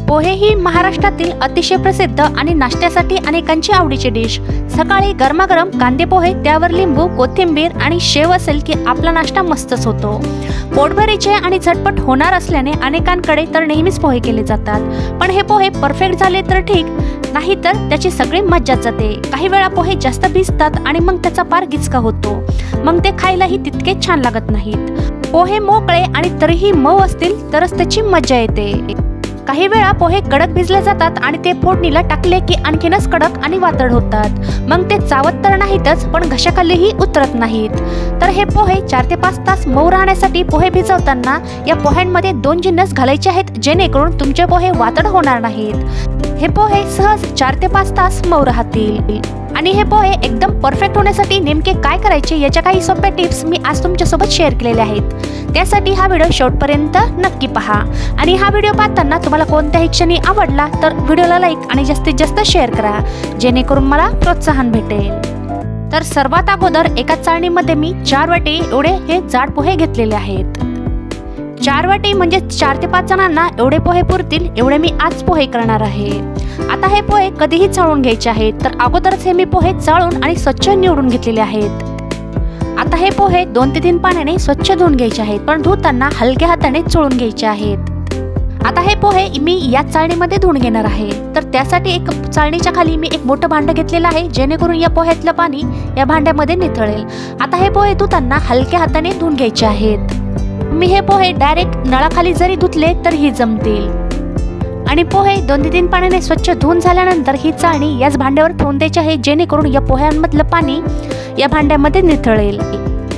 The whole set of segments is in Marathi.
पोहे ही महाराष्ट्रातील अतिशय प्रसिद्ध आणि नाश्त्यासाठी अनेकांची आवडीची डिश। सकाळी गरमागरम कांदे पोहे, त्यावर लिंबू, कोथिंबीर आणि शेव असेल की आपला नाश्ता मस्तच होतो। पोटभरीचे आणि झटपट होणार असल्याने अनेकांकडे तर नेहमीच पोहे केले जातात। पण हे पोहे परफेक्ट झाले तर ठीक, नाही तर त्याची सगळी मज्जाच जाते। काही वेळा पोहे जास्त भिजतात आणि मग त्याचा पार गिचका होतो, मग ते खायलाही तितके छान लागत नाहीत। पोहे मोकळे आणि तरीही मऊ असतील तरच त्याची मज्जा येते। काही वेळा पोहे कडक भिजले जातात आणि ते फोडणीला टाकले की आणखीनच कडक आणि वातड होतात, मग ते चावत तर नाहीतच पण घशाखालीही उतरत नाहीत। तर हे पोहे 4 ते 5 तास मऊ राहण्यासाठी पोहे भिजवताना या पोह्यांमध्ये 2 जिन्नस घालायचे आहेत, जेणेकरून तुमचे पोहे वातड होणार नाहीत। हे पोहे सहज 4 ते 5 तास मऊ राहतील। आणि हे पोहे एकदम परफेक्ट होण्यासाठी नेमके काय करायचे याच्या काही सोप्या टिप्स मी आज तुमच्यासोबत शेअर केलेल्या आहेत। त्यासाठी हा व्हिडिओ शेवटपर्यंत नक्की पहा आणि हा व्हिडिओ पाहताना तुम्हाला कोणत्याही क्षणी आवडला तर व्हिडिओला लाईक आणि जास्तीत जास्त शेअर करा, जेणेकरून मला प्रोत्साहन भेटेल। तर सर्वात अगोदर एका चाळणीमध्ये मी 4 वाटी एवढे हे जाड पोहे घेतलेले आहेत। 4 वाटी म्हणजे 4 ते 5 जणांना एवढे पोहे पुरतील, एवढे मी आज पोहे करणार आहे। आता हे पोहे कधीही चाळून घ्यायचे आहेत, तर अगोदरच हे मी पोहे चाळून आणि स्वच्छ निवडून घेतलेले आहेत। आता हे पोहे 2 ते 3 पाण्याने स्वच्छ धुवून घ्यायचे आहेत, पण धुताना हलक्या हाताने चोळून घ्यायचे आहेत। आता हे पोहे मी या चाळणीमध्ये धुवून घेणार आहे, तर त्यासाठी एक चाळणीच्या खाली मी एक मोठं भांडं घेतलेलं आहे, जेणेकरून या पोह्यातलं पाणी या भांड्यामध्ये निथळेल। आता हे पोहे धुताना हलक्या हाताने धुवून घ्यायचे आहेत। मी हे पोहे डायरेक्ट नळाखाली जरी धुतले तरीही जमतील। आणि पोहे 2 ते 3 पाण्याने स्वच्छ धुवून झाल्यानंतर ही चाळणी याच भांड्यावर ठेवून द्यायची आहे, जेणेकरून या पोह्यांमधलं पाणी या भांड्यामध्ये निथळेल।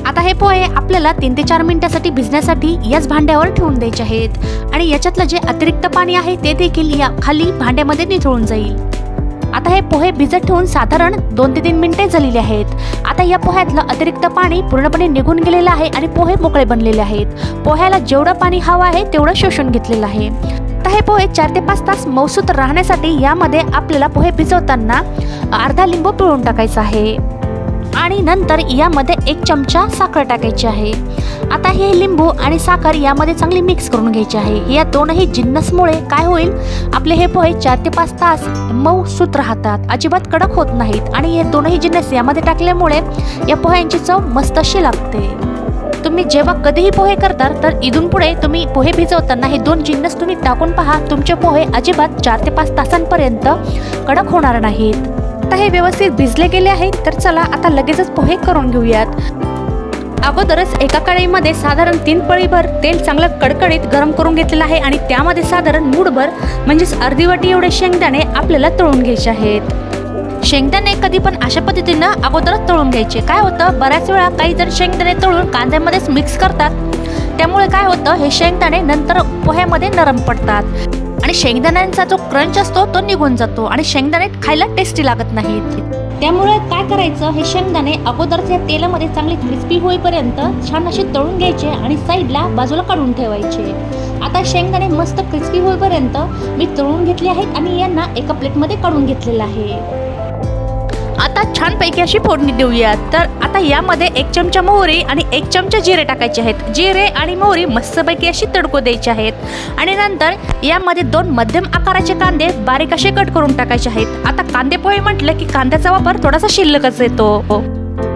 आता हे पोहे आपल्याला 3 ते 4 मिनिटांसाठी भिजण्यासाठी याच भांड्यावर ठेवून द्यायचे आहेत आणि याच्यातलं जे अतिरिक्त पाणी आहे ते देखील या खाली भांड्यामध्ये निथळून जाईल। आता हे पोहे भिजत ठेवून साधारण 2 ते 3 मिनिटे झालेली आहेत। आता या पोह्यातलं अतिरिक्त पाणी पूर्णपणे निघून गेलेलं आहे आणि पोहे मोकळे बनलेले आहेत। पोह्याला जेवढं पाणी हवं आहे तेवढं शोषून घेतलेलं आहे। आता हे पोहे 4 ते 5 तास मऊसूत राहण्यासाठी यामध्ये आपल्याला पोहे भिजवताना अर्धा लिंबू पिळून टाकायचा आहे आणि नंतर यामध्ये 1 चमचा साखर टाकायची आहे। आता हे लिंबू आणि साखर यामध्ये चांगली मिक्स करून घ्यायची आहे। या दोनही जिन्नसमुळे काय होईल, आपले हे पोहे 4 ते 5 तास मऊ सूत राहतात, अजिबात कडक होत नाहीत आणि हे दोनही जिन्नस यामध्ये टाकल्यामुळे या पोह्यांची चव मस्त अशी लागते। तुम्ही जेव्हा कधीही पोहे करता तर इथून पुढे तुम्ही पोहे भिजवताना हे 2 जिन्नस तुम्ही टाकून पहा, तुमचे पोहे अजिबात 4 ते 5 तासांपर्यंत कडक होणार नाहीत। आता हे व्यवस्थित भिजले गेले आहेत, तर चला आता लगेचच पोहे करून घेऊयात। अगोदरच एका कढईमध्ये साधारण 3 पळीभर तेल चांगलं कडकडीत गरम करून घेतलेलं आहे आणि त्यामध्ये साधारण मूठभर म्हणजेच अर्धी वाटी एवढे शेंगदाणे आपल्याला तळून घ्यायचे आहेत। शेंगदाणे कधी पण अशा पद्धतीनं अगोदरच तळून घ्यायचे। काय होतं, बऱ्याच वेळा काही जण शेंगदाणे तळून कांद्यामध्येच मिक्स करतात, त्यामुळे काय होतं हे शेंगदाणे नंतर पोह्यामध्ये नरम पडतात आणि शेंगदाण्यांचा जो क्रंच असतो तो निघून जातो आणि शेंगदाणे खायला टेस्टी लागत नाहीत। त्यामुळे काय करायचं, हे शेंगदाणे अगोदरच या तेलामध्ये चांगले क्रिस्पी होईपर्यंत छान असे तळून घ्यायचे आणि साईडला बाजूला काढून ठेवायचे। आता शेंगदाणे मस्त क्रिस्पी होईपर्यंत मी तळून घेतले आहेत आणि यांना एका प्लेटमध्ये काढून घेतलेलं आहे। आता छानपैकी अशी फोडणी देऊयात। तर आता यामध्ये 1 चमचा मोहरी आणि 1 चमचा जिरे टाकायचे आहेत। जिरे आणि मोहरी मस्तपैकी अशी तडकू द्यायची आहेत आणि नंतर यामध्ये 2 मध्यम आकाराचे कांदे बारीक असे कट करून टाकायचे आहेत। आता कांदे पोहे म्हटलं की कांद्याचा वापर थोडासा शिल्लकच येतो।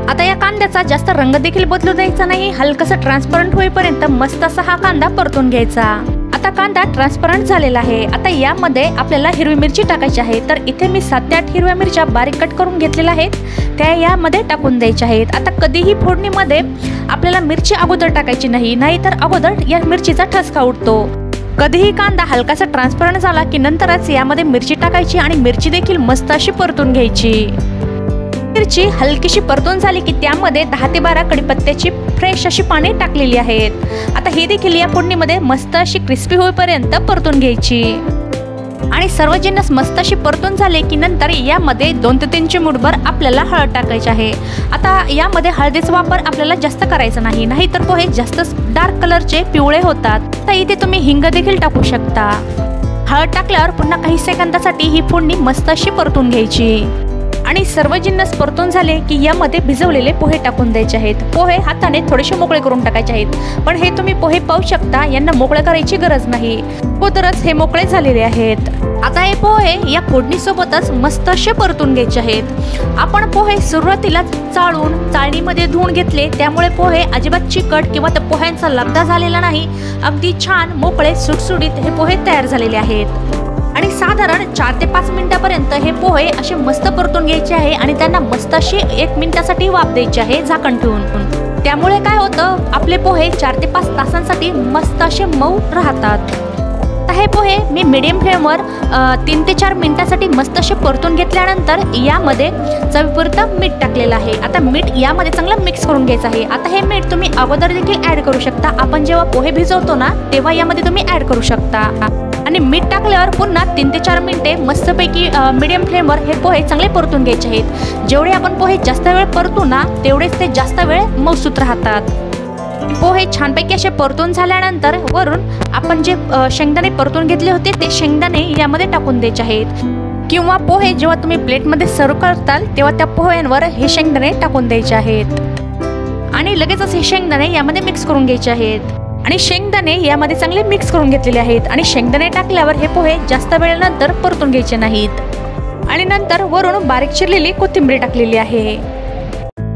आता या कांद्याचा जास्त रंग देखील बदलू द्यायचा नाही, हलकासा ट्रान्सपरंट होईपर्यंत मस्त असा हा कांदा परतून घ्यायचा। आता कांदा ट्रान्सपरंट झालेला आहे। आता यामध्ये आपल्याला हिरवी मिरची टाकायची आहे, तर इथे मी 7 ते 8 हिरव्या मिरच्या बारीक कट करून घेतलेल्या आहेत, त्या यामध्ये टाकून द्यायच्या आहेत। आता कधीही फोडणीमध्ये आपल्याला मिरची अगोदर टाकायची नाही, नाहीतर अगोदर या मिरचीचा ठसका उडतो। कधीही कांदा हलकासा ट्रान्सपरंट झाला की नंतरच यामध्ये मिरची टाकायची आणि मिरची देखील मस्त अशी परतून घ्यायची। मिरची हलकीशी परतून झाली की त्यामध्ये 10 ते 12 कढीपत्त्याची फ्रेश अशी पाने टाकलेली आहेत। आता ही देखील या फोडणीमध्ये मस्त अशी क्रिस्पी होईपर्यंत परतून घ्यायची आणि सर्व जिन्नस मस्त अशी परतून झाले की नंतर यामध्ये 2 ते 3 चिमूटभर आपल्याला हळद टाकायची आहे। आता यामध्ये हळदीचा वापर आपल्याला जास्त करायचा नाही, नाहीतर पोहे जास्त डार्क कलरचे पिवळे होतात। तर इथे तुम्ही हिंग देखील टाकू शकता। हळद टाकल्यावर पुन्हा काही सेकंदासाठी ही फोडणी मस्त अशी परतून घ्यायची। आणि सर्व जिन्नस परतून झाले की यामध्ये भिजवलेले पोहे टाकून द्यायचे आहेत। पोहे हाताने थोडेसे मोकळे करून टाकायचे आहेत, पण हे तुम्ही पोहे पाहू शकता, यांना मोकळे करायची गरज नाही, अगोदरच हे मोकळे झालेले आहेत। आता हे पोहे या फोडणीसोबतच मस्त असे परतून घ्यायचे आहेत। आपण पोहे सुरुवातीला चाळून चाळणीमध्ये धुवून घेतले, त्यामुळे पोहे अजिबात चिकट किंवा त्या पोह्यांचा लगदा झालेला नाही, अगदी छान मोकळे सुटसुटीत हे पोहे तयार झालेले आहेत। आणि साधारण 4 ते 5 मिनिटापर्यंत हे पोहे असे मस्त परतून घ्यायचे आहे आणि त्यांना मस्त अशी 1 मिनिटासाठी वाफ द्यायची आहे झाकण ठेवून। त्यामुळे काय होतं, आपले पोहे 4 ते 5 तासांसाठी मस्त असे मऊ राहतात। हे पोहे मी मीडियम फ्लेमवर 3 ते 4 मिनिटासाठी मस्त असे परतून घेतल्यानंतर यामध्ये चवीपुरतं मीठ टाकलेलं आहे। आता मीठ यामध्ये चांगलं मिक्स करून घ्यायचं आहे। आता हे मीठ तुम्ही अगोदर देखील ॲड करू शकता, आपण जेव्हा पोहे भिजवतो ना तेव्हा यामध्ये तुम्ही ॲड करू शकता। आणि मीठ टाकल्यावर पुन्हा 3 ते 4 मिनिटे मस्तपैकी मीडियम फ्लेमवर हे पोहे चांगले परतून घ्यायचे आहेत। जेवढे आपण पोहे जास्त वेळ परतू ना तेवढेच ते जास्त वेळ मऊसूत राहतात। पोहे छानपैकी असे परतून झाल्यानंतर वरून आपण जे शेंगदाणे परतून घेतले होते ते शेंगदाणे यामध्ये टाकून द्यायचे आहेत, किंवा पोहे जेव्हा तुम्ही प्लेटमध्ये सर्व करताल तेव्हा त्या पोह्यांवर हे शेंगदाणे टाकून द्यायचे आहेत आणि लगेचच हे शेंगदाणे यामध्ये मिक्स करून घ्यायचे आहेत। आणि शेंगदाणे यामध्ये चांगले मिक्स करून घेतलेले आहेत आणि शेंगदाणे टाकल्यावर हे पोहे जास्त वेळानंतर परतून घ्यायचे नाहीत। आणि नंतर वरून बारीक चिरलेली कोथिंबीर टाकलेली आहे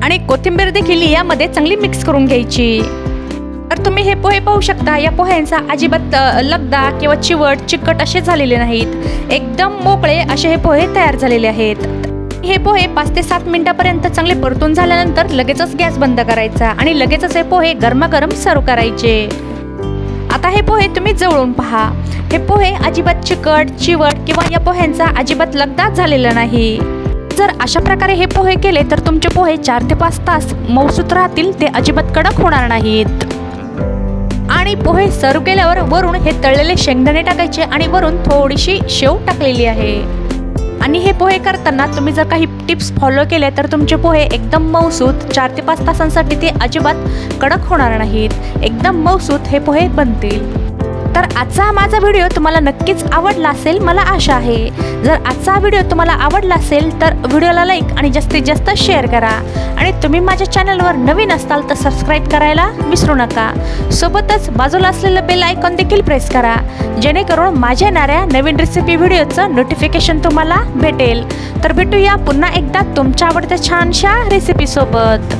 आणि कोथिंबीर देखील यामध्ये चांगली मिक्स करून घ्यायची। तर तुम्ही हे पोहे पाहू शकता, या पोह्यांचा अजिबात लगदा किंवा चिकट असे झालेले नाहीत, एकदम मोकळे असे हे पोहे तयार झालेले आहेत। हे पोहे 5 ते 7 मिनिटापर्यंत चांगले परतून झाल्यानंतर लगेचच गॅस बंद करायचा आणि लगेचच हे पोहे गरमागरम सर्व करायचे। आता हे पोहे तुम्ही जवळून पहा, हे पोहे अजिबात चिवट किंवा या पोह्यांचा अजिबात लगदा झालेला नाही। जर अशा प्रकारे हे पोहे केले तर तुमचे पोहे 4 ते 5 तास मऊसूत राहतील, ते अजिबात कडक होणार नाहीत। आणि पोहे सर्व केल्यावर वरून हे तळलेले शेंगदाणे टाकायचे आणि वरून थोडीशी शेव टाकलेली आहे। आणि हे पोहे करताना तुम्ही जर काही टिप्स फॉलो केले तर तुमचे पोहे एकदम मऊसूत 4 ते 5 तासांसाठी ते अजिबात कडक होणार नाहीत, एकदम मऊसूत हे पोहे बनतील। तर आजचा माझा व्हिडिओ तुम्हाला नक्कीच आवडला असेल, मला आशा आहे। जर आजचा व्हिडिओ तुम्हाला आवडला असेल तर व्हिडिओला लाईक आणि जास्तीत जास्त शेअर करा आणि तुम्ही माझ्या चॅनलवर नवीन असाल तर सबस्क्राईब करायला विसरू नका। सोबतच बाजूला असलेलं बेल आयकॉन देखील प्रेस करा, जेणेकरून माझ्या येणाऱ्या नवीन रेसिपी व्हिडिओचं नोटिफिकेशन तुम्हाला भेटेल। तर भेटूया पुन्हा एकदा तुमच्या आवडत्या छानशा रेसिपी सोबत।